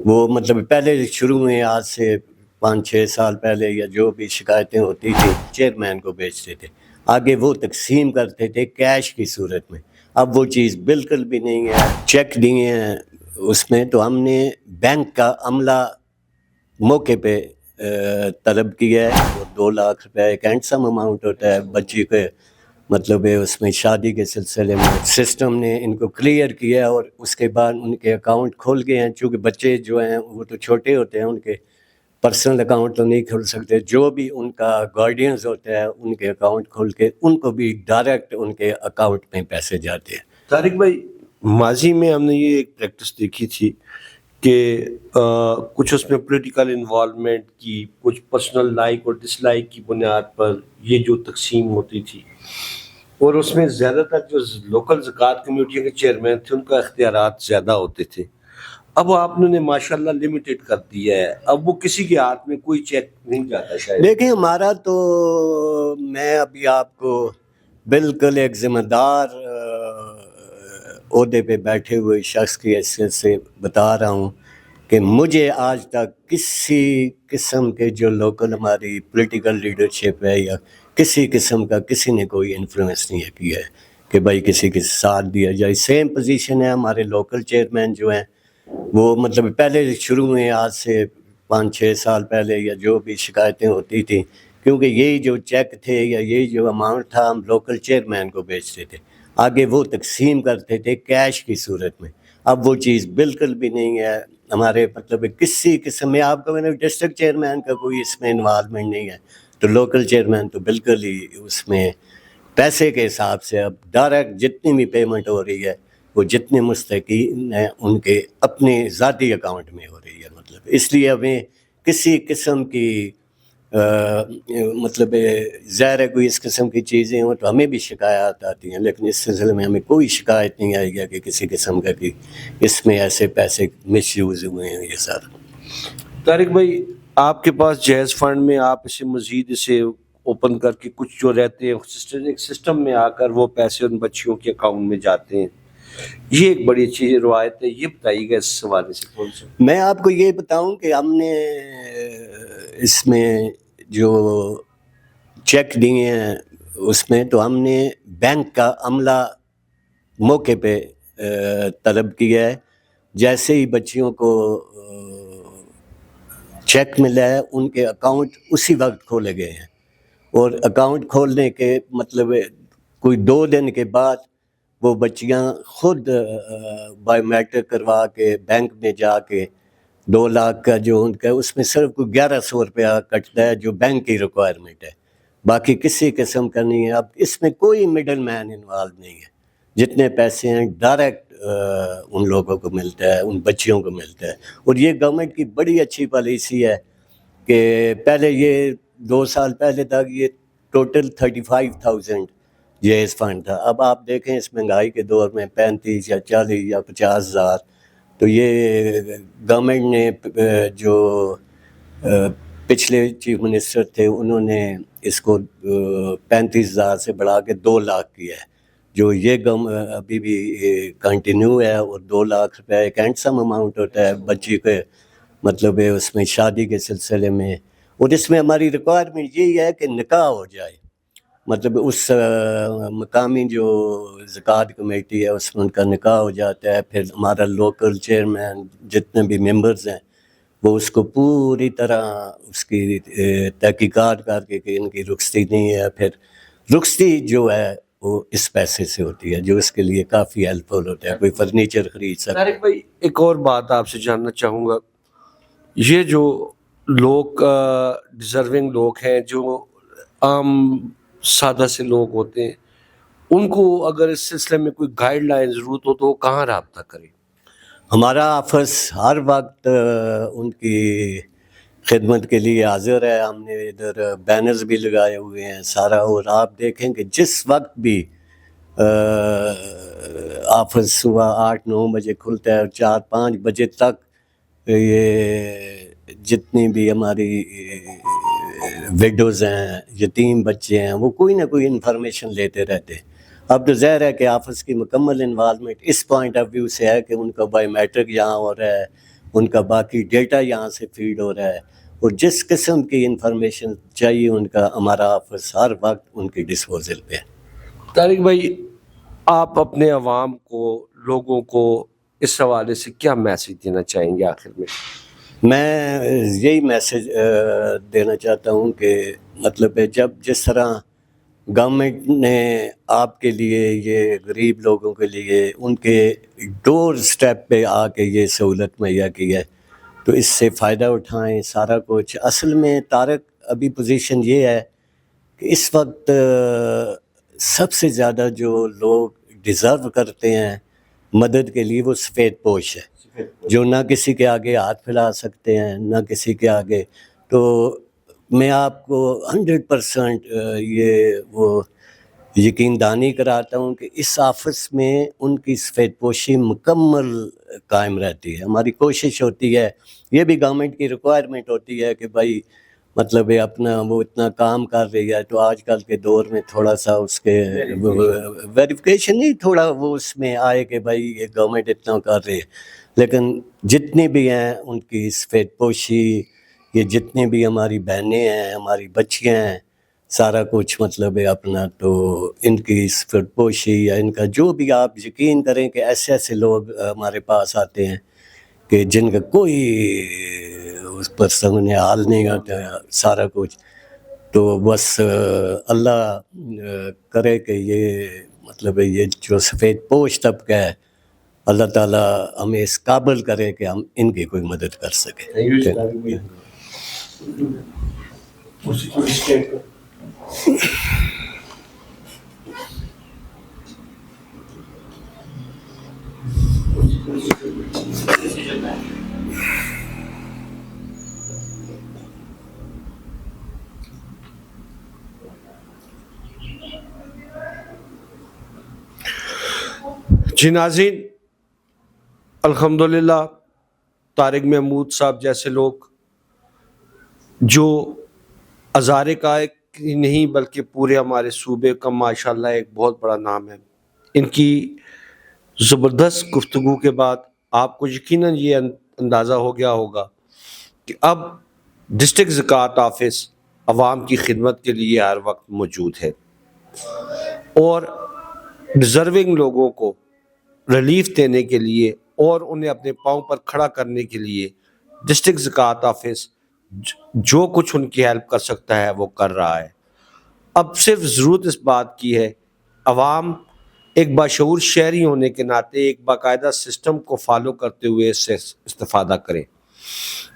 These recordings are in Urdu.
وہ مطلب پہلے شروع میں آج سے 5-6 سال پہلے یا جو بھی شکایتیں ہوتی تھیں چیئرمین کو بیچتے تھے، آگے وہ تقسیم کرتے تھے کیش کی صورت میں. اب وہ چیز بالکل بھی نہیں ہے. چیک دیے ہیں اس میں تو ہم نے بینک کا عملہ موقع پہ طلب کیا ہے. وہ 2 لاکھ روپے ایک ہینڈسم اماؤنٹ ہوتا ہے بچی کے مطلب اس میں شادی کے سلسلے میں سسٹم نے ان کو کلیئر کیا اور اس کے بعد ان کے اکاؤنٹ کھول گئے ہیں. چونکہ بچے جو ہیں وہ تو چھوٹے ہوتے ہیں، ان کے پرسنل اکاؤنٹ تو نہیں کھول سکتے. جو بھی ان کا گارڈینز ہوتا ہے ان کے اکاؤنٹ کھول کے ان کو بھی ڈائریکٹ ان کے اکاؤنٹ میں پیسے جاتے ہیں. طارق بھائی، ماضی میں ہم نے یہ ایک پریکٹس دیکھی تھی کہ کچھ اس میں پولیٹیکل انوالومنٹ کی، کچھ پرسنل لائک اور ڈس لائک کی بنیاد پر یہ جو تقسیم ہوتی تھی، اور اس میں زیادہ تر جو لوکل زکوٰۃ کمیٹیوں کے چیئرمین تھے ان کا اختیارات زیادہ ہوتے تھے. اب آپ نے ماشاءاللہ لمیٹڈ کر دیا ہے، اب وہ کسی کے ہاتھ میں کوئی چیک نہیں جاتا. شاید دیکھیں ہمارا تو، میں ابھی آپ کو بالکل ایک ذمہ دار عہدے پہ بیٹھے ہوئے شخص کی حیثیت سے بتا رہا ہوں کہ مجھے آج تک کسی قسم کے جو لوکل ہماری پولیٹیکل لیڈرشپ ہے یا کسی قسم کا کسی نے کوئی انفلوئنس نہیں کیا ہے کہ بھائی کسی کے ساتھ دیا جائے. سیم پوزیشن ہے ہمارے لوکل چیئرمین جو ہیں، وہ مطلب پہلے شروع میں آج سے 5-6 سال پہلے یا جو بھی شکایتیں ہوتی تھیں، کیونکہ یہی جو چیک تھے یا یہی جو اماؤنٹ تھا ہم لوکل چیئرمین کو بیچتے تھے، آگے وہ تقسیم کرتے تھے کیش کی صورت میں. اب وہ چیز بالکل بھی نہیں ہے. ہمارے مطلب کسی قسم میں آپ کو میں نے ڈسٹرکٹ چیئرمین کا کوئی اس میں انوالومنٹ نہیں ہے، تو لوکل چیئرمین تو بالکل ہی اس میں پیسے کے حساب سے اب ڈائریکٹ جتنی بھی پیمنٹ ہو رہی ہے وہ جتنے مستحقین ہیں ان کے اپنے ذاتی اکاؤنٹ میں ہو رہی ہے. مطلب اس لیے ہمیں کسی قسم کی مطلب ظاہر ہے کوئی اس قسم کی چیزیں ہوں تو ہمیں بھی شکایات آتی ہیں، لیکن اس سلسلے میں ہمیں کوئی شکایت نہیں آئی ہے کہ کسی قسم کا کہ اس میں ایسے پیسے مس یوز ہوئے ہیں. یہ سارا طارق بھائی، آپ کے پاس جائز فنڈ میں آپ اسے مزید اسے اوپن کر کے کچھ جو رہتے ہیں ایک سسٹم میں آ کر وہ پیسے ان بچیوں کے اکاؤنٹ میں جاتے ہیں، یہ ایک بڑی اچھی روایت ہے. یہ بتائیے گا اس حوالے سے کون سا؟ میں آپ کو یہ بتاؤں کہ ہم نے اس میں جو چیک دیے ہیں اس میں تو ہم نے بینک کا عملہ موقع پہ طلب کیا ہے. جیسے ہی بچیوں کو چیک ملا ہے ان کے اکاؤنٹ اسی وقت کھولے گئے ہیں، اور اکاؤنٹ کھولنے کے مطلب کوئی 2 دن کے بعد وہ بچیاں خود بایو میٹرک کروا کے بینک میں جا کے 2 لاکھ کا جو ان کا اس میں صرف کوئی 1100 روپیہ کٹتا ہے جو بینک کی ریکوائرمنٹ ہے، باقی کسی قسم کا نہیں ہے. اب اس میں کوئی مڈل مین انوالو نہیں ہے. جتنے پیسے ہیں ڈائریکٹ ان لوگوں کو ملتا ہے، ان بچیوں کو ملتا ہے. اور یہ گورنمنٹ کی بڑی اچھی پالیسی ہے کہ پہلے یہ 2 سال پہلے تک یہ ٹوٹل 35,000 جیز فنڈ تھا. اب آپ دیکھیں اس مہنگائی کے دور میں 35 یا 40 یا 50 ہزار، تو یہ گورنمنٹ نے جو پچھلے چیف منسٹر تھے انہوں نے اس کو 35,000 سے بڑھا کے 2 لاکھ کیا ہے، جو یہ ابھی بھی کنٹینیو ہے. اور 2 لاکھ روپے ایک ہینڈسم اماؤنٹ ہوتا ہے بچی کے مطلب اس میں شادی کے سلسلے میں. اور اس میں ہماری ریکوائرمنٹ یہی ہے کہ نکاح ہو جائے، مطلب اس مقامی جو زکوٰۃ کمیٹی ہے اس میں ان کا نکاح ہو جاتا ہے. پھر ہمارا لوکل چیئرمین جتنے بھی ممبرز ہیں وہ اس کو پوری طرح اس کی تحقیقات کر کے کہ ان کی رخصتی نہیں ہے. پھر رخصتی جو ہے وہ اس پیسے سے ہوتی ہے جو اس کے لیے کافی ہیلپ فل ہوتا ہے. کوئی فرنیچر خرید سکتا ہے. طارق بھائی، ایک اور بات آپ سے جاننا چاہوں گا، یہ جو لوگ ڈیزرونگ لوگ ہیں، جو عام سادہ سے لوگ ہوتے ہیں، ان کو اگر اس سلسلے میں کوئی گائیڈ لائن ضرورت ہو تو وہ کہاں رابطہ کریں؟ ہمارا آفس ہر وقت ان کی خدمت کے لیے حاضر ہے. ہم نے ادھر بینرز بھی لگائے ہوئے ہیں سارا. اور آپ دیکھیں کہ جس وقت بھی آفس صبح 8-9 بجے کھلتا ہے اور 4-5 بجے تک یہ جتنی بھی ہماری ویڈوز ہیں، یتیم بچے ہیں، وہ کوئی نہ کوئی انفارمیشن لیتے رہتے ہیں. اب تو ظاہر ہے کہ آفس کی مکمل انوالومنٹ اس پوائنٹ آف ویو سے ہے کہ ان کا بایو میٹرک یہاں ہو رہا ہے، ان کا باقی ڈیٹا یہاں سے فیڈ ہو رہا ہے، اور جس قسم کی انفارمیشن چاہیے ان کا ہمارا آفس ہر وقت ان کی ڈسپوزل پہ ہے۔ طارق بھائی، آپ اپنے عوام کو، لوگوں کو اس حوالے سے کیا میسج دینا چاہیں گے آخر میں؟ میں یہی میسج دینا چاہتا ہوں کہ مطلب ہے جب جس طرح گورنمنٹ نے آپ کے لیے، یہ غریب لوگوں کے لیے ان کے ڈور سٹیپ پہ آ کے یہ سہولت مہیا کی ہے، تو اس سے فائدہ اٹھائیں سارا کچھ۔ اصل میں طارق ابھی پوزیشن یہ ہے کہ اس وقت سب سے زیادہ جو لوگ ڈیزرو کرتے ہیں مدد کے لیے وہ سفید پوش ہے، جو نہ کسی کے آگے ہاتھ پھیلا سکتے ہیں نہ کسی کے آگے۔ تو میں آپ کو 100% یہ وہ یقین دانی کراتا ہوں کہ اس آفس میں ان کی سفید پوشی مکمل قائم رہتی ہے۔ ہماری کوشش ہوتی ہے، یہ بھی گورنمنٹ کی ریکوائرمنٹ ہوتی ہے کہ بھائی مطلب ہے اپنا وہ اتنا کام کر رہی ہے تو آج کل کے دور میں تھوڑا سا اس کے ویریفیکیشن نہیں، تھوڑا وہ اس میں آئے کہ بھائی یہ گورنمنٹ اتنا کر رہی ہے۔ لیکن جتنی بھی ہیں ان کی سفید پوشی، یہ جتنی بھی ہماری بہنیں ہیں، ہماری بچیاں ہیں، سارا کچھ مطلب ہے اپنا، تو ان کی سفید پوشی یا ان کا جو بھی، آپ یقین کریں کہ ایسے ایسے لوگ ہمارے پاس آتے ہیں کہ جن کا کوئی اس پر سامنے حال نہیں ہوتا سارا کچھ، تو بس اللہ کرے کہ یہ مطلب یہ جو سفید پوش طبقہ ہے اللہ تعالیٰ ہمیں اس قابل کرے کہ ہم ان کی کوئی مدد کر سکیں۔ جی ناظرین، الحمدللہ طارق محمود صاحب جیسے لوگ جو ہزارے کا ایک نہیں بلکہ پورے ہمارے صوبے کا ماشاءاللہ ایک بہت بڑا نام ہے، ان کی زبردست گفتگو کے بعد آپ کو یقیناً یہ اندازہ ہو گیا ہوگا کہ اب ڈسٹرکٹ زکوٰۃ آفس عوام کی خدمت کے لیے ہر وقت موجود ہے، اور ڈیزرونگ لوگوں کو ریلیف دینے کے لیے اور انہیں اپنے پاؤں پر کھڑا کرنے کے لیے ڈسٹرکٹ زکوٰۃ آفس جو کچھ ان کی ہیلپ کر سکتا ہے وہ کر رہا ہے۔ اب صرف ضرورت اس بات کی ہے عوام ایک باشعور شہری ہونے کے ناطے ایک باقاعدہ سسٹم کو فالو کرتے ہوئے اس سے استفادہ کریں۔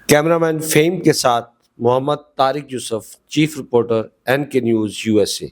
کیمرہ مین فہیم کے ساتھ Muhammad Tariq Yusuf, chief reporter NK news USA۔